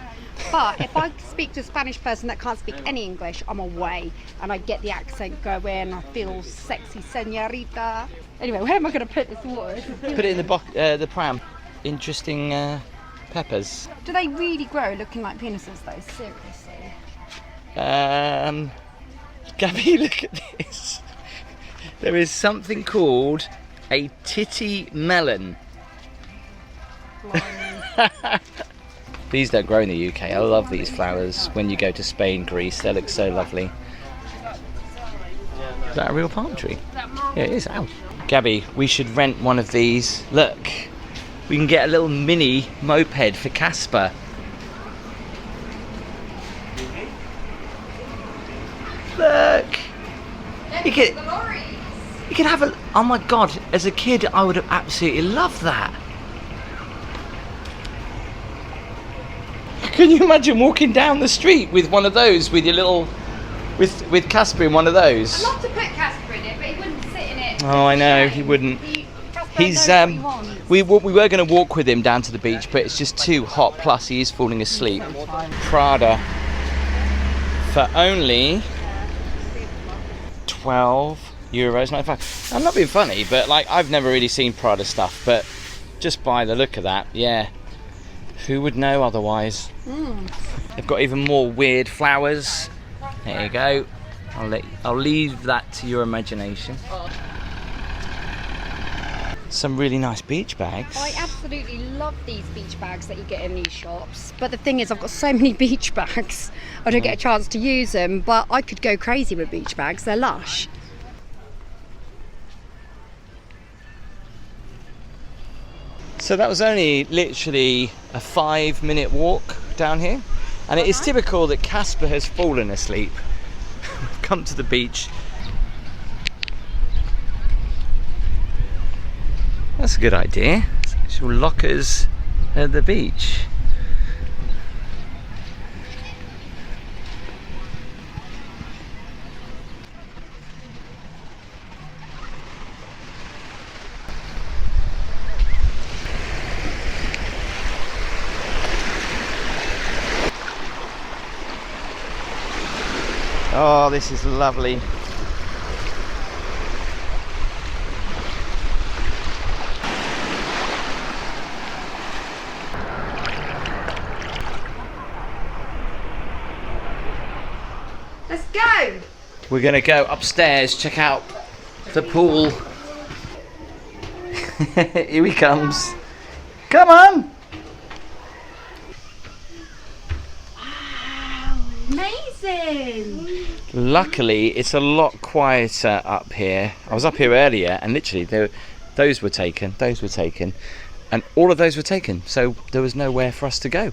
But if I speak to a Spanish person that can't speak any English, I'm away and I get the accent going. I feel sexy, señorita. Anyway, where am I going to put this water? Put it in the pram. Interesting peppers. Do they really grow looking like penises though? Seriously. Gaby, look at this. There is something called a titty melon. These don't grow in the UK. I love these flowers. When you go to Spain, Greece, they look so lovely. Is that a real palm tree? Yeah, it is. Ow. Gaby, we should rent one of these. Look, we can get a little mini moped for Casper. Look. You could have a. Oh my god! As a kid, I would have absolutely loved that. Can you imagine walking down the street with one of those, with your little, with Casper in one of those? I'd love to put Casper in it, but he wouldn't sit in it. Oh, I know he wouldn't. He's we were going to walk with him down to the beach, but it's just too hot. Plus, he is falling asleep. Prada for only €12.95. I'm not being funny, but like I've never really seen Prada stuff, but just by the look of that, yeah. Who would know otherwise? They've got even more weird flowers. There you go. I'll leave that to your imagination. Some really nice beach bags. I absolutely love these beach bags that you get in these shops. But the thing is, I've got so many beach bags, I don't get a chance to use them. But I could go crazy with beach bags. They're lush. So that was only literally a 5-minute walk down here, and it is typical that Casper has fallen asleep. We've come to the beach. That's a good idea. Actual lockers at the beach. Oh, this is lovely. Let's go! We're going to go upstairs, check out the pool. Here he comes. Come on! Amazing! Luckily, it's a lot quieter up here. I was up here earlier and literally those were taken, and all of those were taken, so there was nowhere for us to go.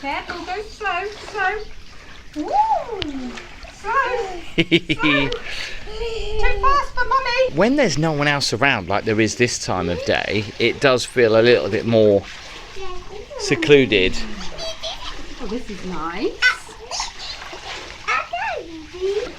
Careful, go slow, slow. Woo! Slow. Too fast for mummy. When there's no one else around like there is this time of day, it does feel a little bit more secluded. Oh, this is nice.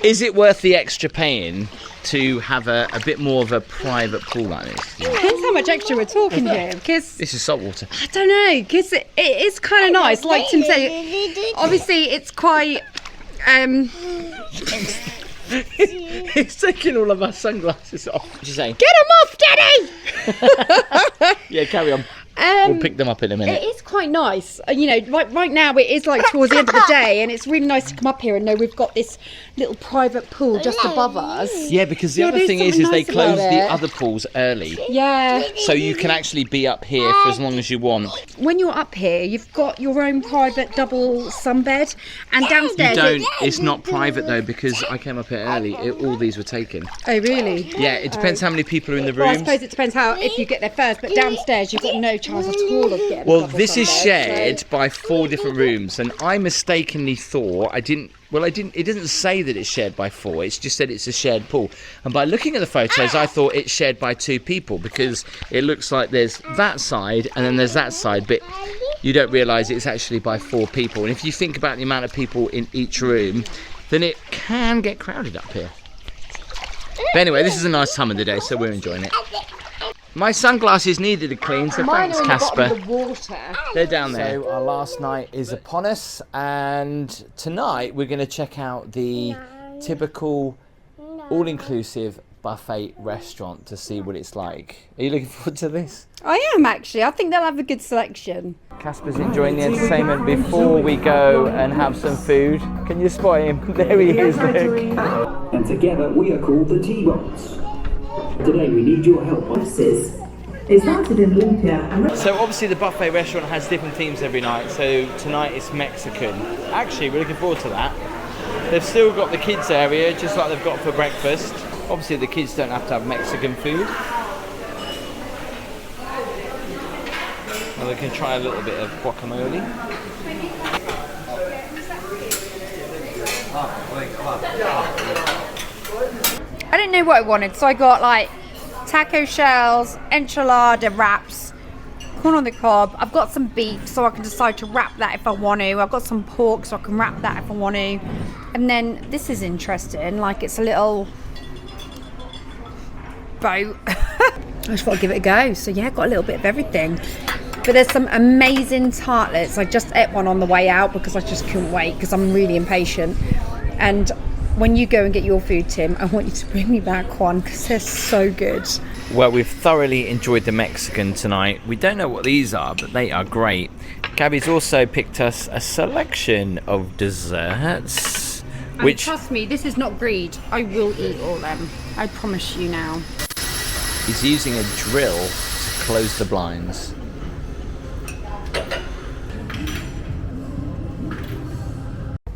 Is it worth the extra paying to have a bit more of a private pool like this? Depends how much extra we're talking here, because This is saltwater. I don't know, because it is kind of nice. Like Tim said, obviously it's quite. He's taking all of our sunglasses off. What you saying? Get them off, Daddy! Yeah, carry on. We'll pick them up in a minute. It is quite nice. You know, right now it is like towards the end of the day, and it's really nice to come up here and know we've got this little private pool just above us. Yeah, because the other there's thing is something they nice about close the it. other pools early. Yeah. So you can actually be up here for as long as you want. When you're up here, you've got your own private double sunbed, and You downstairs. don't, it's not private though, because I came up here early, all these were taken. Oh, really? Yeah, it depends how many people are in the Well, I rooms. suppose it depends if you get there first, but downstairs you've got no chance at all of getting a Well, double this is sunbed, shared so- by 4 different rooms, and I mistakenly thought it doesn't say that it's shared by 4, it's just said it's a shared pool. And by looking at the photos, I thought it's shared by 2 people, because it looks like there's that side and then there's that side, but you don't realise it's actually by 4 people. And if you think about the amount of people in each room, then it can get crowded up here. But anyway, this is a nice time of the day, so we're enjoying it. My sunglasses needed a clean, so Mine thanks, are in the bottom Casper. of the water. They're down there. So our last night is upon us, and tonight we're going to check out the typical all-inclusive buffet restaurant to see what it's like. Are you looking forward to this? I am actually. I think they'll have a good selection. Casper's enjoying the entertainment before we go and have some food. Can you spot him? There he is, look. And together we are called the T-Bots. Today we need your help. It started in Olympia. So obviously the buffet restaurant has different themes every night. So tonight it's Mexican. Actually, we're looking forward to that. They've still got the kids area, just like they've got for breakfast. Obviously the kids don't have to have Mexican food. Well, they can try a little bit of guacamole. I didn't know what I wanted, so I got like taco shells, enchilada wraps, corn on the cob. I've got some beef, so I can decide to wrap that if I want to. I've got some pork, so I can wrap that if I want to. And then this is interesting, like it's a little boat. I just thought I'd give it a go. So yeah, got a little bit of everything. But there's some amazing tartlets. I just ate one on the way out because I just couldn't wait because I'm really impatient. And when you go and get your food, Tim, I want you to bring me back one because they're so good. Well, we've thoroughly enjoyed the Mexican tonight. We don't know what these are, but they are great. Gaby's also picked us a selection of desserts. And trust me, this is not greed. I will eat all them. I promise you now. He's using a drill to close the blinds.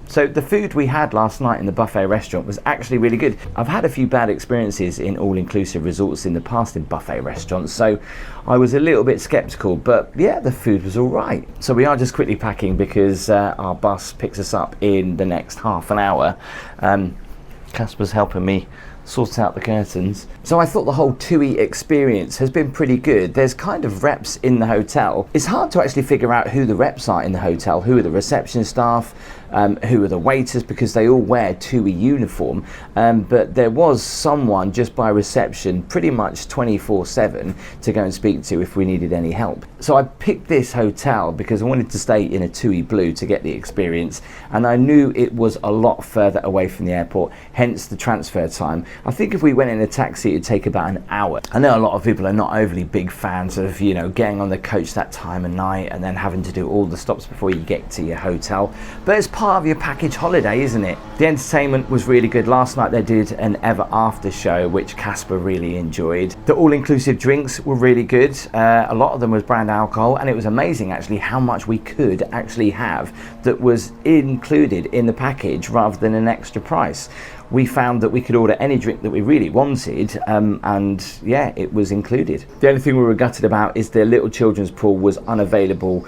So the food we had last night in the buffet restaurant was actually really good. I've had a few bad experiences in all-inclusive resorts in the past in buffet restaurants, so I was a little bit sceptical, but yeah, the food was all right. So we are just quickly packing because our bus picks us up in the next half an hour. Casper's helping me sort out the curtains. So I thought the whole TUI experience has been pretty good. There's kind of reps in the hotel. It's hard to actually figure out who the reps are in the hotel, who are the reception staff, who are the waiters, because they all wear TUI uniform, but there was someone just by reception pretty much 24/7 to go and speak to if we needed any help. So I picked this hotel because I wanted to stay in a TUI Blue to get the experience, and I knew it was a lot further away from the airport, hence the transfer time. I think if we went in a taxi it'd take about an hour. I know a lot of people are not overly big fans of, you know, getting on the coach that time of night and then having to do all the stops before you get to your hotel, but it's part of your package holiday, isn't it? The entertainment was really good. Last night they did an ever after show which Casper really enjoyed. The all-inclusive drinks were really good. A lot of them was brand alcohol, and it was amazing actually how much we could actually have that was included in the package rather than an extra price. We found that we could order any drink that we really wanted, and yeah, it was included. The only thing we were gutted about is the little children's pool was unavailable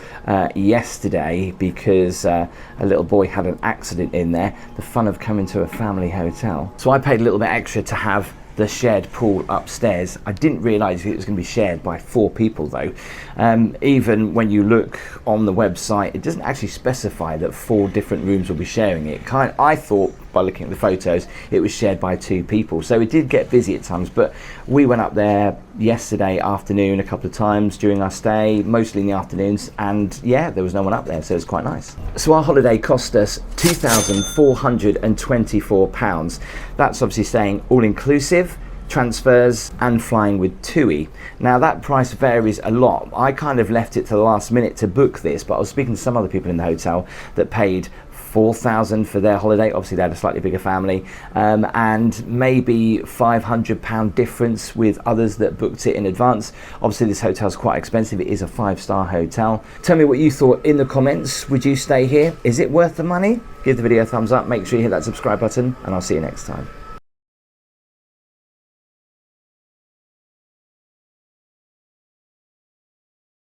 yesterday because a little boy had an accident in there. The fun of coming to a family hotel. So I paid a little bit extra to have the shared pool upstairs. I didn't realise it was going to be shared by 4 people though. Even when you look on the website, it doesn't actually specify that 4 different rooms will be sharing it. I thought by looking at the photos, it was shared by 2 people. So it did get busy at times, but we went up there yesterday afternoon a couple of times during our stay, mostly in the afternoons, and yeah, there was no one up there, so it was quite nice. So our holiday cost us £2,424. That's obviously staying all inclusive, transfers and flying with TUI. Now that price varies a lot. I kind of left it to the last minute to book this, but I was speaking to some other people in the hotel that paid £4,000 for their holiday. Obviously they had a slightly bigger family, and maybe £500 difference with others that booked it in advance. Obviously this hotel's quite expensive. It is a 5-star hotel. Tell me what you thought in the comments. Would you stay here? Is it worth the money? Give the video a thumbs up, make sure you hit that subscribe button, and I'll see you next time.